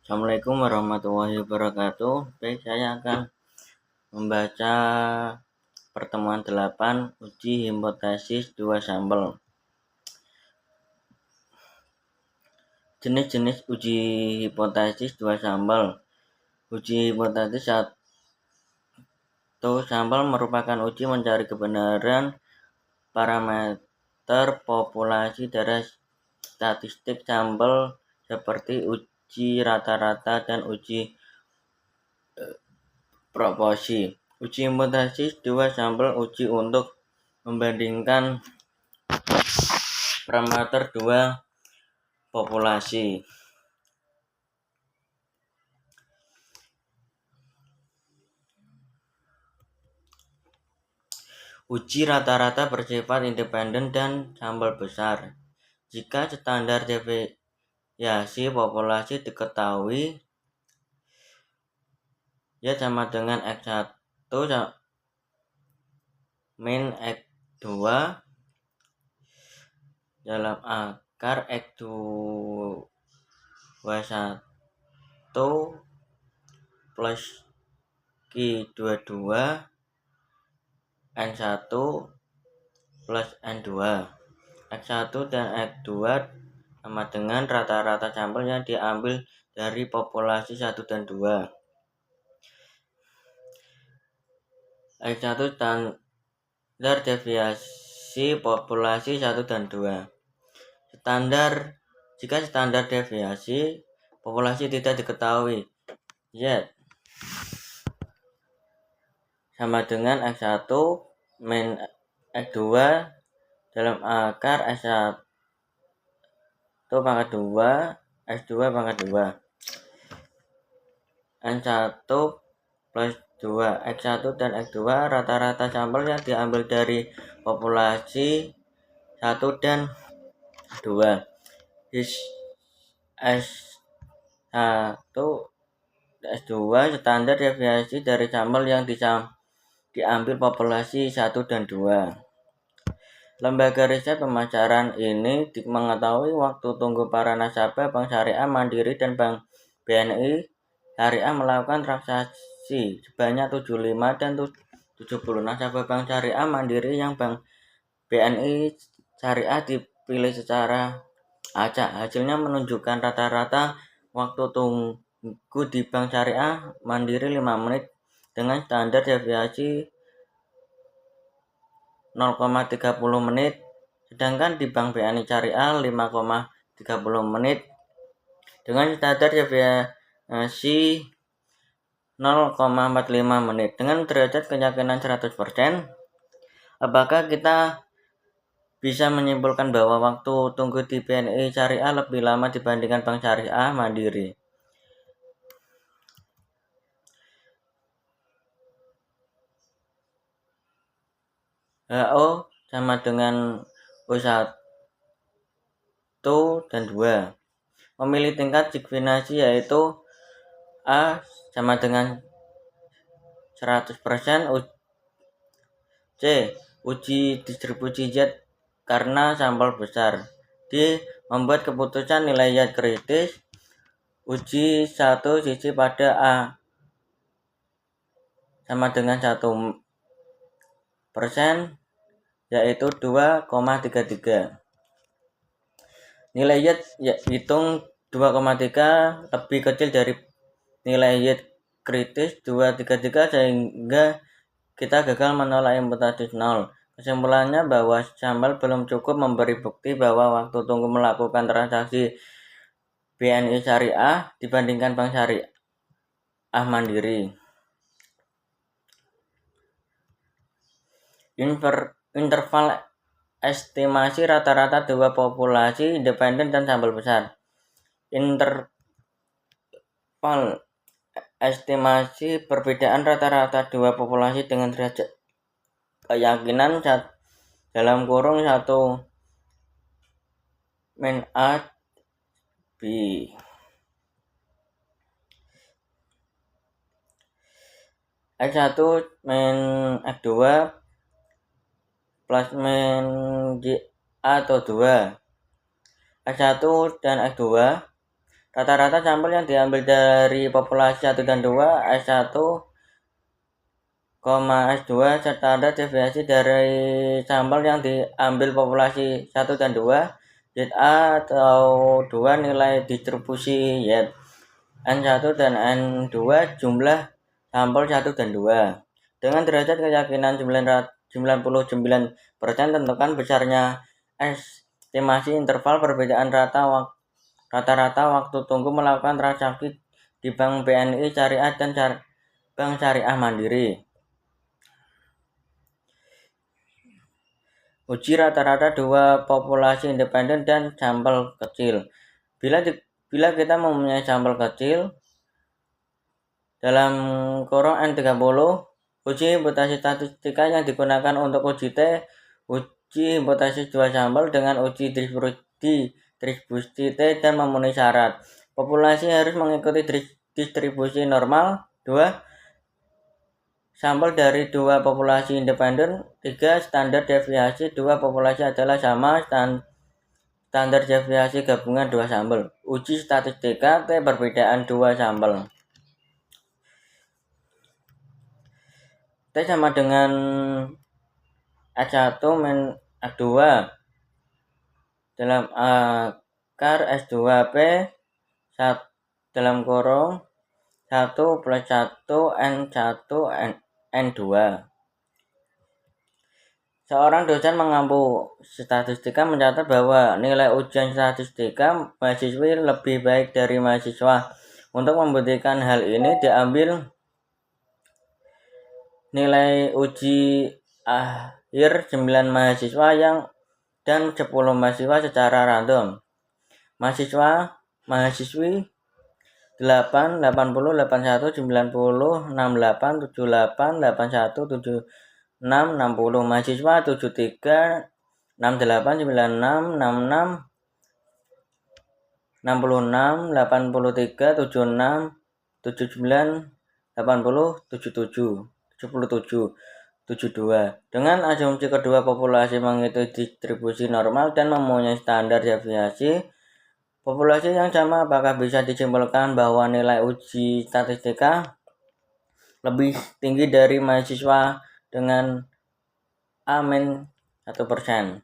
Assalamualaikum warahmatullahi wabarakatuh. Baik, saya akan membaca pertemuan 8 uji hipotesis 2 sampel. Jenis-jenis uji hipotesis 2 sampel. Uji hipotesis 1 sampel merupakan uji mencari kebenaran parameter populasi dari statistik sampel seperti uji rata-rata dan uji proporsi. Uji hipotesis 2 sampel uji untuk membandingkan parameter 2 populasi. Uji rata-rata bersifat independen dan sampel besar. Jika standar deviasi populasi diketahui, ya sama dengan X1 min X2 dalam akar X21 plus Q22 N1 plus N2. X1 dan X2 sama dengan rata-rata sampel yang diambil dari populasi 1 dan 2. X1 standar deviasi populasi 1 dan 2. Jika standar deviasi populasi tidak diketahui, Z sama dengan X1 min X2 dalam akar S1 pangkat 2 S2 pangkat 2 N1 plus 2. X1 dan X2 rata-rata sampel yang diambil dari populasi 1 dan 2. S1 S2 standar deviasi dari sampel yang diambil populasi 1 dan 2. Lembaga riset pemasaran ini mengetahui waktu tunggu para nasabah Bank Syariah Mandiri dan Bank BNI Syariah melakukan transaksi sebanyak 75 dan 70. Nasabah Bank Syariah Mandiri yang Bank BNI Syariah dipilih secara acak. Hasilnya menunjukkan rata-rata waktu tunggu di Bank Syariah Mandiri 5 menit dengan standar deviasi 0,30 menit, sedangkan di Bank BNI Syariah 5,30 menit dengan standar deviasi 0,45 menit. Dengan derajat keyakinan 100%, apakah kita bisa menyimpulkan bahwa waktu tunggu di BNI Syariah lebih lama dibandingkan Bank Syariah Mandiri? HO sama dengan O1 dan 2. Memilih tingkat signifikansi yaitu A sama dengan 100%, C uji distribusi Z karena sampel besar, D membuat keputusan nilai Z kritis, uji 1 sisi pada A sama dengan 1%, yaitu 2,33. Nilai Y hitung 2,3 lebih kecil dari nilai Y kritis 2,33 sehingga kita gagal menolak hipotesis 0. Kesimpulannya bahwa sampel belum cukup memberi bukti bahwa waktu tunggu melakukan transaksi BNI Syariah dibandingkan Bank Syariah Mandiri. Interval estimasi rata-rata 2 populasi independen dan sampel besar. Interval estimasi perbedaan rata-rata 2 populasi dengan derajat keyakinan dalam kurung 1 min A B. X1 min X2 plus min G atau 2. X1 dan X2 Rata-rata sampel yang diambil dari populasi 1 dan 2, S1, S2 standar deviasi dari sampel yang diambil populasi 1 dan 2, ZA atau 2 nilai distribusi Y, N1 dan N2 jumlah sampel 1 dan 2. Dengan derajat keyakinan 99%, tentukan besarnya estimasi interval perbedaan rata-rata waktu tunggu melakukan transaksi di Bank BNI Syariah dan Bank Syariah Mandiri. Uji rata-rata dua populasi independen dan sampel kecil. Bila kita mempunyai sampel kecil dalam kurung N30, uji hipotesis statistika yang digunakan untuk uji T, uji hipotesis dua sampel dengan uji distribusi T dan memenuhi syarat. Populasi harus mengikuti distribusi normal. 2. Sampel dari dua populasi independen. 3. Standar deviasi dua populasi adalah sama standar deviasi gabungan dua sampel. Uji statistika T perbedaan dua sampel. T sama dengan S1 min S2 dalam akar S2P dalam kurung 1 plus 1 N2. Seorang dosen mengampu statistika mencatat bahwa nilai ujian statistika mahasiswi lebih baik dari mahasiswa. Untuk membuktikan hal ini, diambil nilai uji akhir 9 mahasiswa dan 10 mahasiswa secara random. Mahasiswi 8, 80, 81, 90, 68, 78, 81, 76, 60. Mahasiswa 73, 68, 96, 66, 66, 83, 76, 79, 80, 77, 72. Dengan asumsi kedua populasi mengikuti distribusi normal dan mempunyai standar deviasi populasi yang sama, apakah bisa disimpulkan bahwa nilai uji statistika lebih tinggi dari mahasiswa dengan A-1%?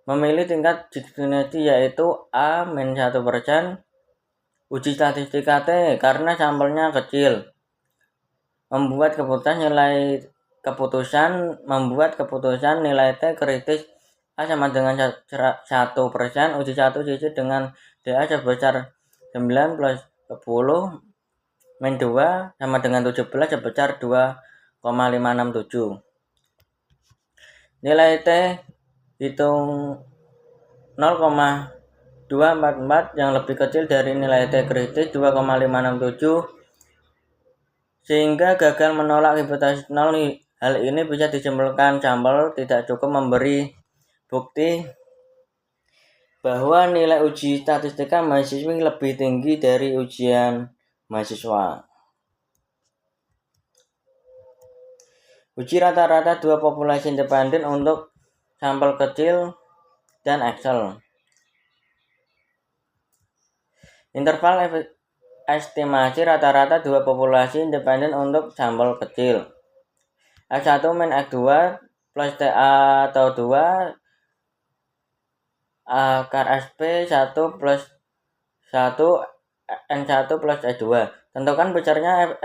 Memilih tingkat distribusi yaitu A-1%. Uji statistika T karena sampelnya kecil. Membuat keputusan nilai T kritis A sama dengan 1%. Uji satu sisi dengan DA sebesar 9 plus 10 min 2 sama dengan 17 sebesar 2,567. Nilai T hitung 0,244 yang lebih kecil dari nilai T kritis 2,567 sehingga gagal menolak hipotesis 0. Hal ini bisa disimpulkan sampel tidak cukup memberi bukti bahwa nilai uji statistika mahasiswi lebih tinggi dari ujian mahasiswa. Uji rata-rata dua populasi independen untuk sampel kecil dan Excel. Interval estimasi rata-rata dua populasi independen untuk sampel kecil. S1 min X2 plus TA atau 2 akar SP 1 plus 1 N1 plus S2. Tentukan besarnya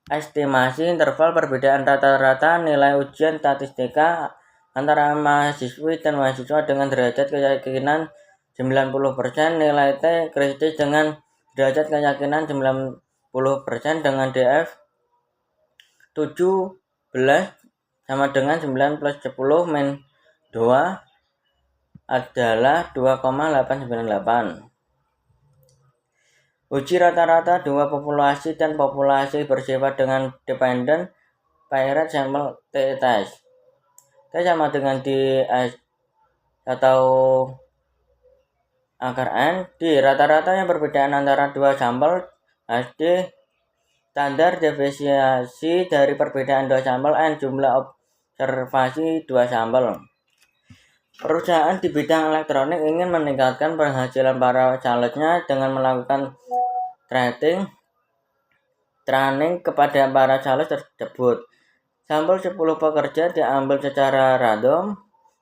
estimasi interval perbedaan rata-rata nilai ujian statistika antara mahasiswi dan mahasiswa dengan derajat keyakinan 90%, nilai T kritis dengan derajat keyakinan 90% dengan DF 17 sama dengan 9 plus 10 min 2 adalah 2,898. Uji rata-rata dua populasi dan populasi bersifat dengan dependent paired sample t-test. T sama dengan DS atau akar N. Di rata-rata yang perbedaan antara dua sampel HD standar deviasi dari perbedaan dua sampel N jumlah observasi dua sampel. Perusahaan di bidang elektronik ingin meningkatkan penghasilan para calegnya dengan melakukan training kepada para caleg tersebut. Sampel 10 pekerja diambil secara random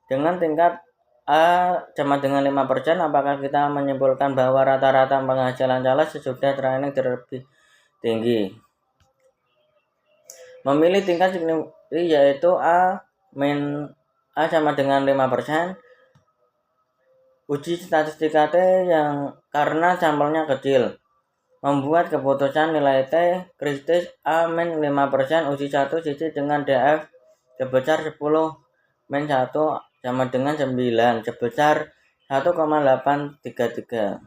dengan tingkat A sama dengan 5%. Apakah kita menyimpulkan bahwa rata-rata penghasilan caleg sesudah training terlebih tinggi? Memilih tingkat signifikan yaitu A sama dengan 5%. Uji statistika T yang karena sampelnya kecil. Membuat keputusan nilai T kritis A min 5%. Uji 1 sisi dengan DF sebesar 10 min 1 sama dengan 9 sebesar 1,833.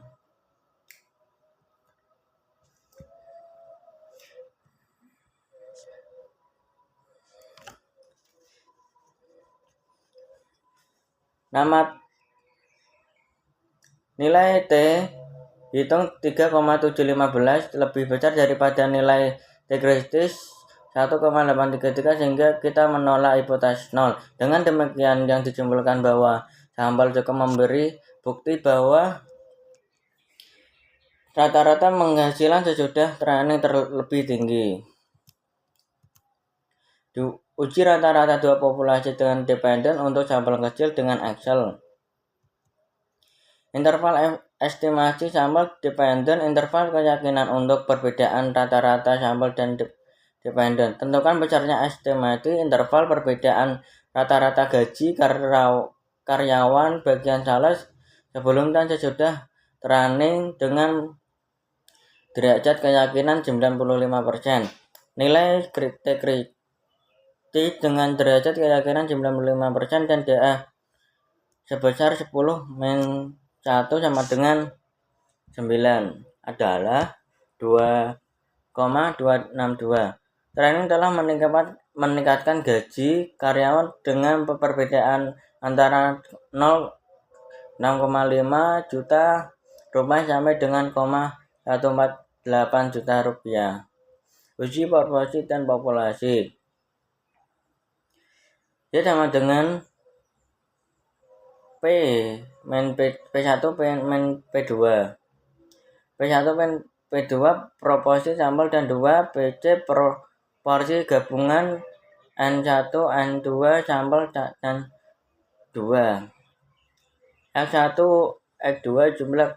Nilai T hitung 3,715 lebih besar daripada nilai T kritis 1,833 sehingga kita menolak hipotesis 0. Dengan demikian yang disimpulkan bahwa sampel cukup memberi bukti bahwa rata-rata penghasilan sesudah training terlebih tinggi. Uji rata-rata dua populasi dengan dependen untuk sampel kecil dengan Excel. Interval estimasi sampel dependen, interval keyakinan untuk perbedaan rata-rata sampel dan dependen. Tentukan besarnya estimasi interval perbedaan rata-rata gaji karyawan bagian sales sebelum dan sesudah training dengan derajat keyakinan 95%. Nilai T kritis dengan derajat keyakinan 95% dan DA sebesar 10 min 1 sama dengan 9 adalah 2,262. Training telah meningkatkan gaji karyawan dengan perbedaan antara 6,5 juta rupiah sampai dengan 148 juta rupiah. Uji proporsi dan populasi. Dia sama dengan P1 min P2. P1 min P2 proporsi sampel dan 2 PC proporsi gabungan N1 N2 sampel dan 2 X1 X2 jumlah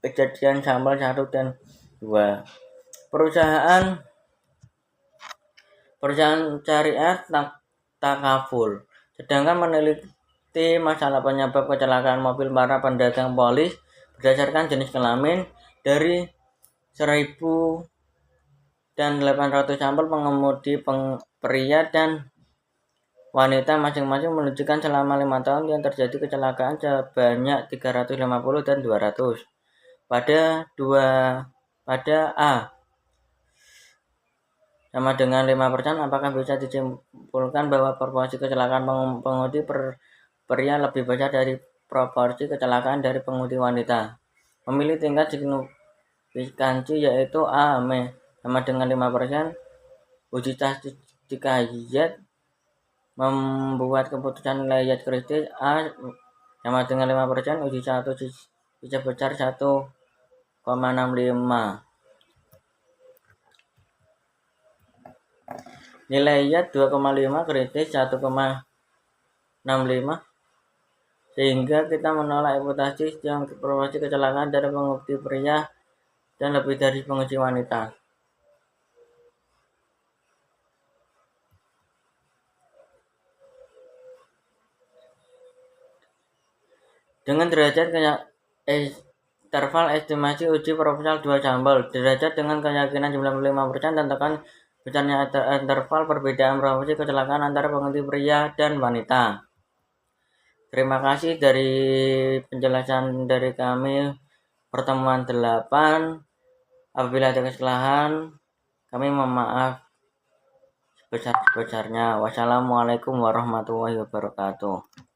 kejadian sampel 1 dan 2. Perusahaan syariah takaful sedangkan meneliti masalah penyebab kecelakaan mobil para pedagang polis berdasarkan jenis kelamin dari 1.800 sampel pengemudi pria dan wanita masing-masing menunjukkan selama 5 tahun yang terjadi kecelakaan sebanyak 350 dan 200. Pada A sama dengan 5%, apakah bisa disimpulkan bahwa proporsi kecelakaan pengemudi pria lebih besar dari proporsi kecelakaan dari pengemudi wanita? Memilih tingkat signifikansi yaitu A sama dengan 5%. Uji statistika Z membuat keputusan nilai Z kritis A sama dengan 5%. Uji 1 sebesar 1,65. Nilai Y 2,5 kritis 1,65 sehingga kita menolak hipotesis yang proporsi kecelakaan dari pengemudi pria dan lebih dari pengemudi wanita. Dengan derajat interval estimasi uji proporsional 2 sampel, derajat dengan keyakinan 95%, tentukan besarnya interval perbedaan proporsi kecelakaan antara pengemudi pria dan wanita. Terima kasih dari penjelasan dari kami pertemuan 8. Apabila ada kesalahan, kami mohon maaf sebesar-besarnya. Wassalamualaikum warahmatullahi wabarakatuh.